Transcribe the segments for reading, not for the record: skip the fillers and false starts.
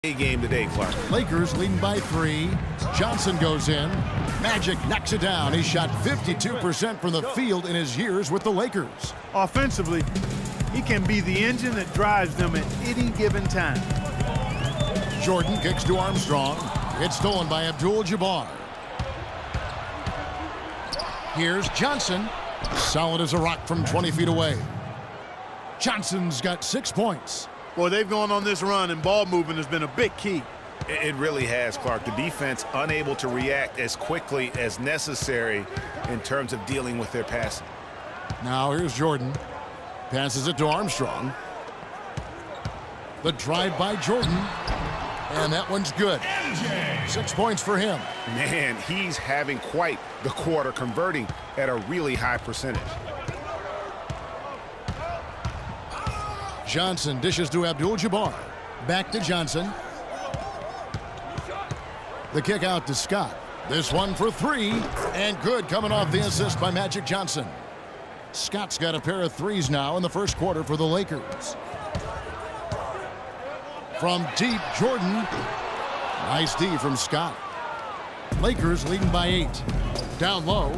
Game today, Clark. Lakers leading by 3. Johnson goes in. Magic knocks it down. He shot 52% from the field in his years with the Lakers. Offensively, he can be the engine that drives them at any given time. Jordan kicks to Armstrong. It's stolen by Abdul-Jabbar. Here's Johnson. Solid as a rock from 20 feet away. Johnson's got 6 points. Boy, they've gone on this run, and ball movement has been a big key. It really has, Clark. The defense unable to react as quickly as necessary in terms of dealing with their passing. Now here's Jordan. Passes it to Armstrong. The drive by Jordan. And that one's good. 6 points for him. Man, he's having quite the quarter, converting at a really high percentage. Johnson dishes to Abdul-Jabbar. Back to Johnson. The kick out to Scott. This one for 3. And good, coming off the assist by Magic Johnson. Scott's got a pair of 3s now in the first quarter for the Lakers. From deep, Jordan. Nice D from Scott. Lakers leading by 8. Down low.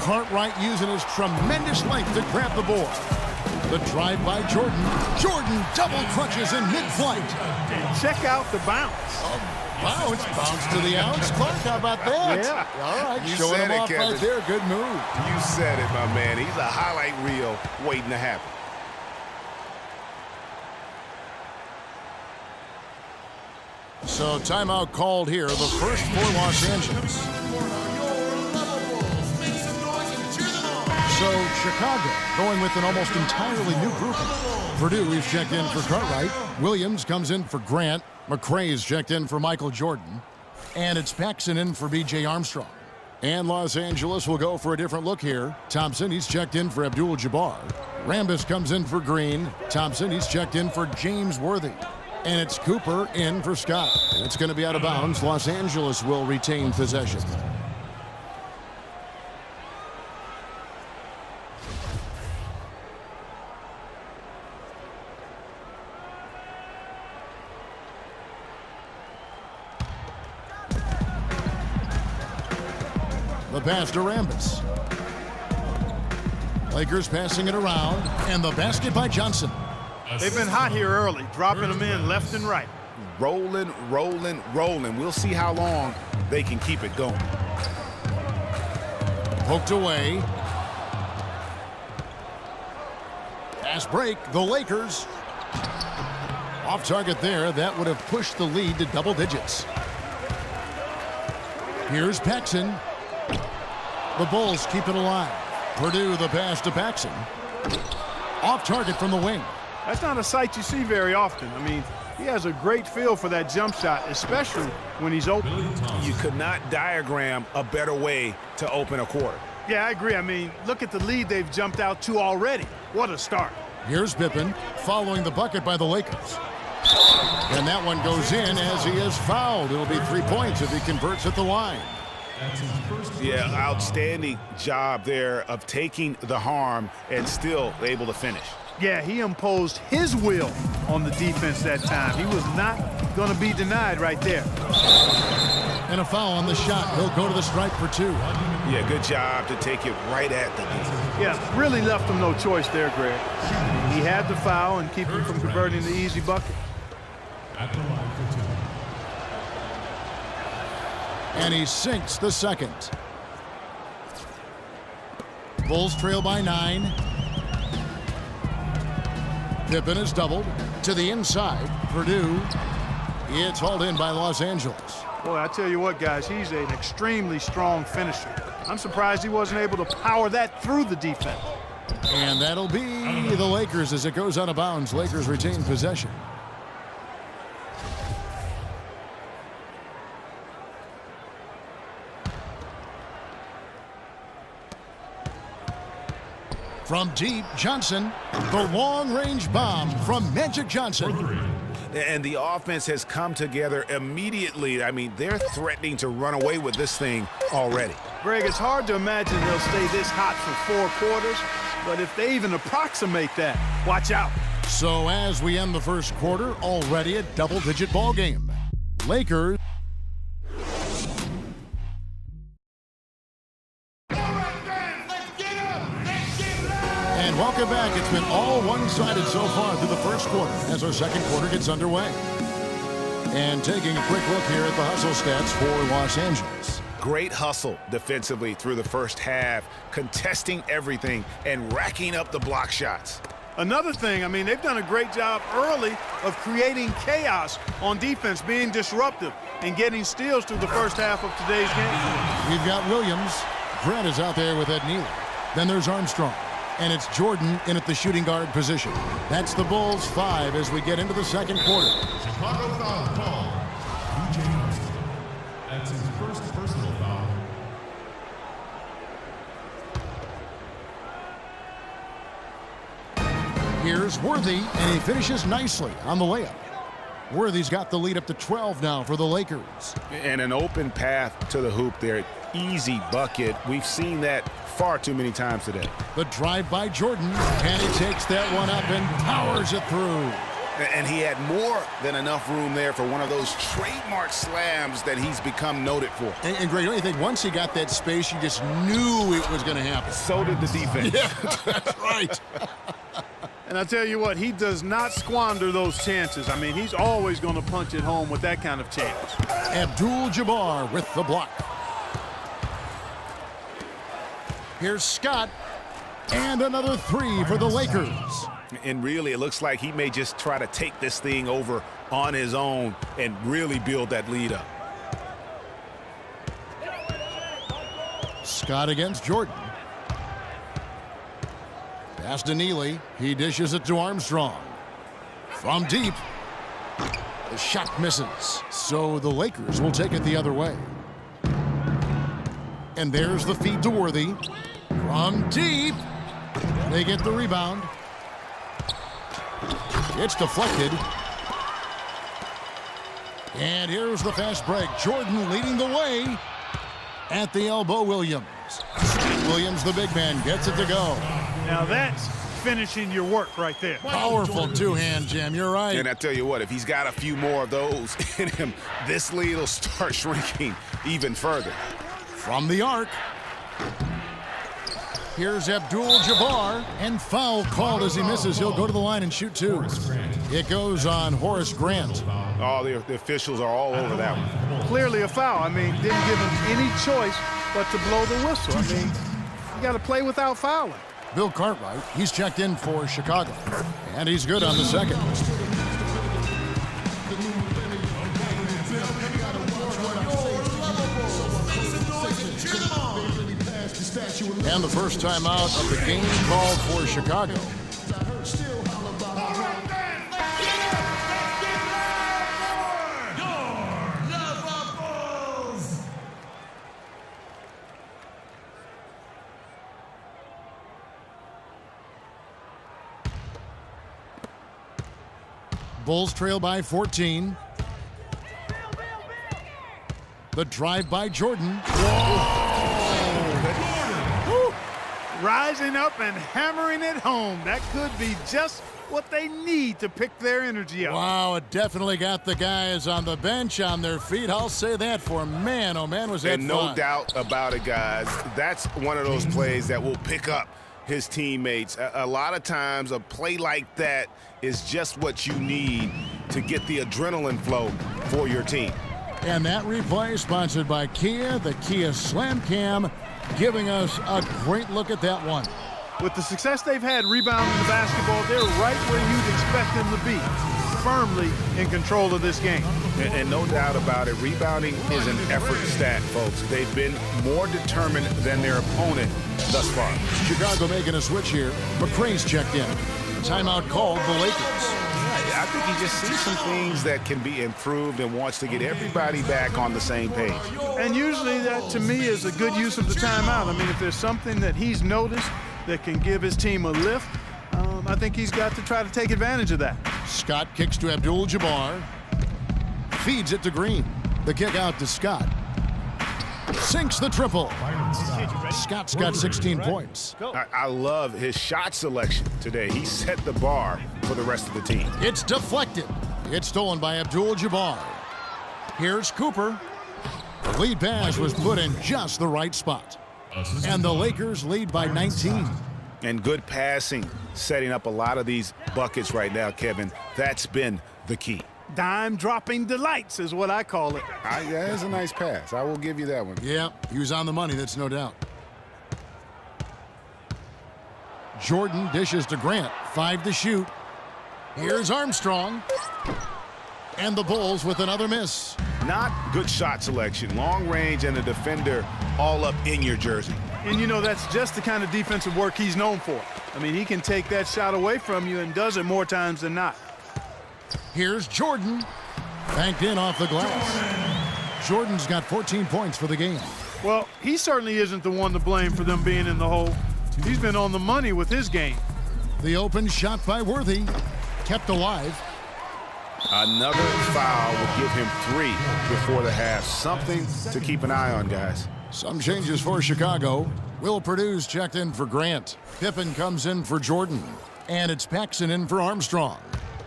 Cartwright using his tremendous length to grab the board. The drive by Jordan. Jordan double crunches in mid-flight. Check out the bounce. Bounce to the ounce. Clark, how about that? Yeah. All right, You showing said him it, off Kevin. right there. Good move. You said it, my man. He's a highlight reel waiting to happen. So timeout called here, the first for Los Angeles. So Chicago going with an almost entirely new grouping. Purdue is checked in for Cartwright. Williams comes in for Grant. McRae's checked in for Michael Jordan. And it's Paxson in for B.J. Armstrong. And Los Angeles will go for a different look here. Thompson, he's checked in for Abdul-Jabbar. Rambis comes in for Green. Thompson, he's checked in for James Worthy. And it's Cooper in for Scott. And it's going to be out of bounds. Los Angeles will retain possession. The pass to Rambis. Lakers passing it around. And the basket by Johnson. They've been hot here early, dropping them in left and right. Rolling, rolling, rolling. We'll see how long they can keep it going. Poked away. Pass break, the Lakers. Off target there. That would have pushed the lead to double digits. Here's Paxson. The Bulls keep it alive. Purdue the pass to Paxson. Off target from the wing. That's not a sight you see very often. I mean, he has a great feel for that jump shot, especially when he's open. You could not diagram a better way to open a quarter. Yeah, I agree. I mean, look at the lead they've jumped out to already. What a start. Here's Pippen following the bucket by the Lakers. And that one goes in as he is fouled. It'll be 3 points if he converts at the line. Yeah, outstanding job there of taking the harm and still able to finish. Yeah, he imposed his will on the defense that time. He was not going to be denied right there. And a foul on the shot. He'll go to the stripe for 2. Yeah, good job to take it right at the defense. Yeah, really left him no choice there, Greg. He had the foul and keep him from converting the easy bucket. At the line for 2. And he sinks the second. Bulls trail by 9. Pippen is doubled to the inside. Purdue. It's hauled in by Los Angeles. Boy, I tell you what, guys, he's an extremely strong finisher. I'm surprised he wasn't able to power that through the defense. And that'll be the Lakers as it goes out of bounds. Lakers retain possession. From deep, Johnson, the long-range bomb from Magic Johnson. And the offense has come together immediately. I mean, they're threatening to run away with this thing already. Greg, it's hard to imagine they'll stay this hot for 4 quarters, but if they even approximate that, watch out. So as we end the first quarter, already a double-digit ball game. Lakers. And welcome back. It's been all one-sided so far through the first quarter as our second quarter gets underway. And taking a quick look here at the hustle stats for Los Angeles. Great hustle defensively through the first half, contesting everything and racking up the block shots. Another thing, I mean, they've done a great job early of creating chaos on defense, being disruptive and getting steals through the first half of today's game. We've got Williams. Grant is out there with Ed Neal. Then there's Armstrong. And it's Jordan in at the shooting guard position. That's the Bulls 5 as we get into the second quarter. Chicago foul call. B.J. Armstrong. That's his first personal foul. Here's Worthy, and he finishes nicely on the layup. Worthy's got the lead up to 12 now for the Lakers. And an open path to the hoop there. Easy bucket. We've seen that far too many times today. The drive by Jordan, and he takes that one up and powers it through. And he had more than enough room there for one of those trademark slams that he's become noted for. And Greg, don't you think once he got that space, you just knew it was going to happen? So did the defense. Yeah, that's right. And I tell you what, he does not squander those chances. I mean, he's always going to punch it home with that kind of chance. Abdul-Jabbar with the block. Here's Scott, and another three for the Lakers. And really, it looks like he may just try to take this thing over on his own and really build that lead up. Scott against Jordan. Pass to Neely. He dishes it to Armstrong. From deep. The shot misses. So the Lakers will take it the other way. And there's the feed to Worthy. From deep. They get the rebound. It's deflected. And here's the fast break. Jordan leading the way. At the elbow, Williams. Williams, the big man, gets it to go. Now that's finishing your work right there. Powerful two-hand jam, you're right. And I tell you what, if he's got a few more of those in him, this lead will start shrinking even further. From the arc. Here's Abdul-Jabbar, and foul called as he misses. He'll go to the line and shoot two. It goes on Horace Grant. Oh, the officials are all over that one. Clearly a foul. I mean, didn't give him any choice but to blow the whistle. I mean, you got to play without fouling. Bill Cartwright, he's checked in for Chicago, and he's good on the second. And the first time out of the game called for Chicago. Bulls trail by 14. The drive by Jordan. Rising up and hammering it home. That could be just what they need to pick their energy up. Wow, it definitely got the guys on the bench on their feet. I'll say that for man. Oh, man, was that And fun. no doubt about it, guys. That's one of those plays that will pick up his teammates. A lot of times, a play like that is just what you need to get the adrenaline flow for your team. And that replay sponsored by Kia, the Kia Slam Cam, giving us a great look at that one. With the success they've had rebounding the basketball, they're right where you'd expect them to be, firmly in control of this game. And no doubt about it, rebounding is an effort stat, folks. They've been more determined than their opponent thus far. Chicago making a switch here. McCrae's checked in. Timeout called the Lakers. I think he just sees some things that can be improved and wants to get everybody back on the same page. And usually that, to me, is a good use of the timeout. I mean, if there's something that he's noticed that can give his team a lift, I think he's got to try to take advantage of that. Scott kicks to Abdul-Jabbar. Feeds it to Green. The kick out to Scott. Sinks the triple. Scott's got 16 points. I love his shot selection today. He set the bar for the rest of the team. It's deflected. It's stolen by Abdul-Jabbar. Here's Cooper. The lead pass was put in just the right spot. And the Lakers lead by 19. And good passing, setting up a lot of these buckets right now, Kevin. That's been the key. Dime-dropping delights is what I call it. That is a nice pass. I will give you that one. Yeah, he was on the money, that's no doubt. Jordan dishes to Grant. 5 to shoot. Here's Armstrong. And the Bulls with another miss. Not good shot selection. Long range and a defender all up in your jersey. And, you know, that's just the kind of defensive work he's known for. I mean, he can take that shot away from you and does it more times than not. Here's Jordan. Banked in off the glass. Jordan's got 14 points for the game. Well, he certainly isn't the one to blame for them being in the hole. He's been on the money with his game. The open shot by Worthy. Kept alive. Another foul will give him 3 before the half. Something to keep an eye on, guys. Some changes for Chicago. Will Purdue's checked in for Grant. Pippen comes in for Jordan. And it's Paxson in for Armstrong.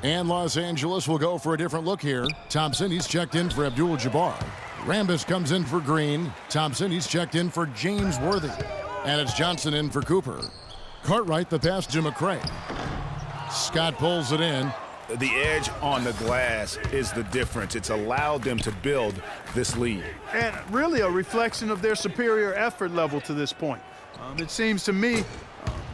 And Los Angeles will go for a different look here. Thompson, he's checked in for Abdul-Jabbar. Rambis comes in for Green. Thompson, he's checked in for James Worthy. And it's Johnson in for Cooper. Cartwright, the pass to McCray. Scott pulls it in. The edge on the glass is the difference. It's allowed them to build this lead. And really a reflection of their superior effort level to this point. It seems to me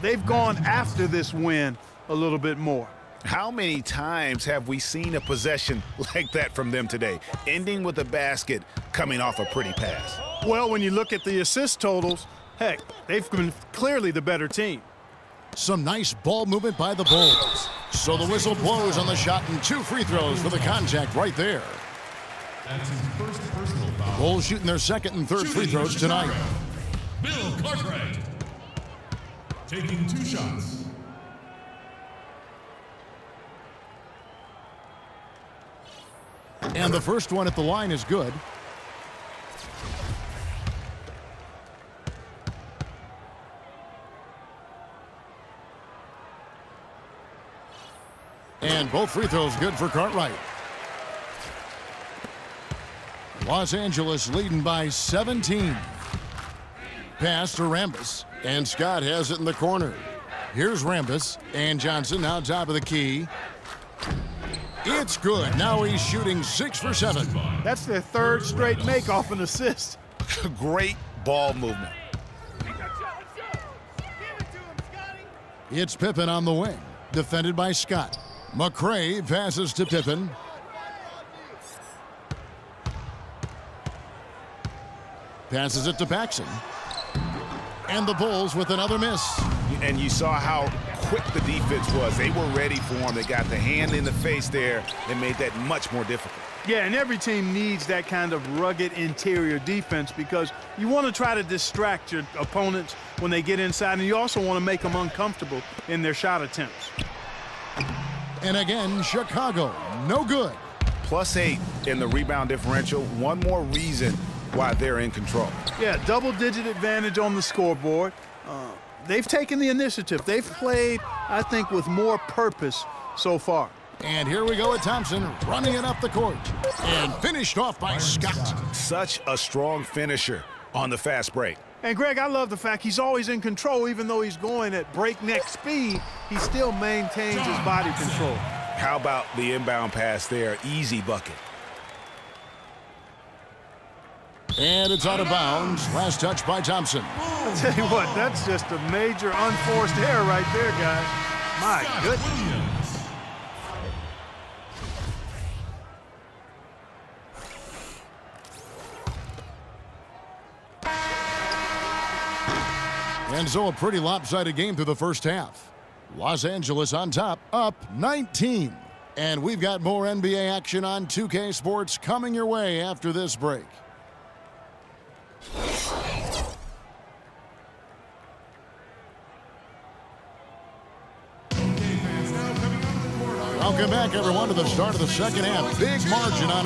they've gone after this win a little bit more. How many times have we seen a possession like that from them today, ending with a basket coming off a pretty pass? Well, when you look at the assist totals, heck, they've been clearly the better team. Some nice ball movement by the Bulls. So the whistle blows on the shot and 2 free throws for the contact right there. That's his first personal foul. Bulls shooting their second and third free throws tonight. Bill Cartwright taking 2 shots. And the first one at the line is good. And both free throws good for Cartwright. Los Angeles leading by 17. Pass to Rambis. And Scott has it in the corner. Here's Rambis. And Johnson now top of the key. It's good. Now he's shooting 6 for 7. That's their 3rd straight make off an assist. Great ball movement. It's Pippen on the wing. Defended by Scott. McCray passes to Pippen. Passes it to Paxson. And the Bulls with another miss. And you saw how quick the defense was. They were ready for him. They got the hand in the face there and made that much more difficult. Yeah, and every team needs that kind of rugged interior defense because you want to try to distract your opponents when they get inside, and you also want to make them uncomfortable in their shot attempts. And again, Chicago, no good. +8 in the rebound differential. One more reason why they're in control. Yeah, double-digit advantage on the scoreboard. They've taken the initiative. They've played, I think, with more purpose so far. And here we go with Thompson running it up the court. And finished off by Scott. Such a strong finisher on the fast break. And, Greg, I love the fact he's always in control. Even though he's going at breakneck speed, he still maintains his body control. How about the inbound pass there? Easy bucket. And it's out of bounds. Last touch by Thompson. I'll tell you what, that's just a major unforced error right there, guys. My goodness. And so a pretty lopsided game through the first half. Los Angeles on top, up 19. And we've got more NBA action on 2K Sports coming your way after this break. Welcome back, everyone, to the start of the second half. Big margin on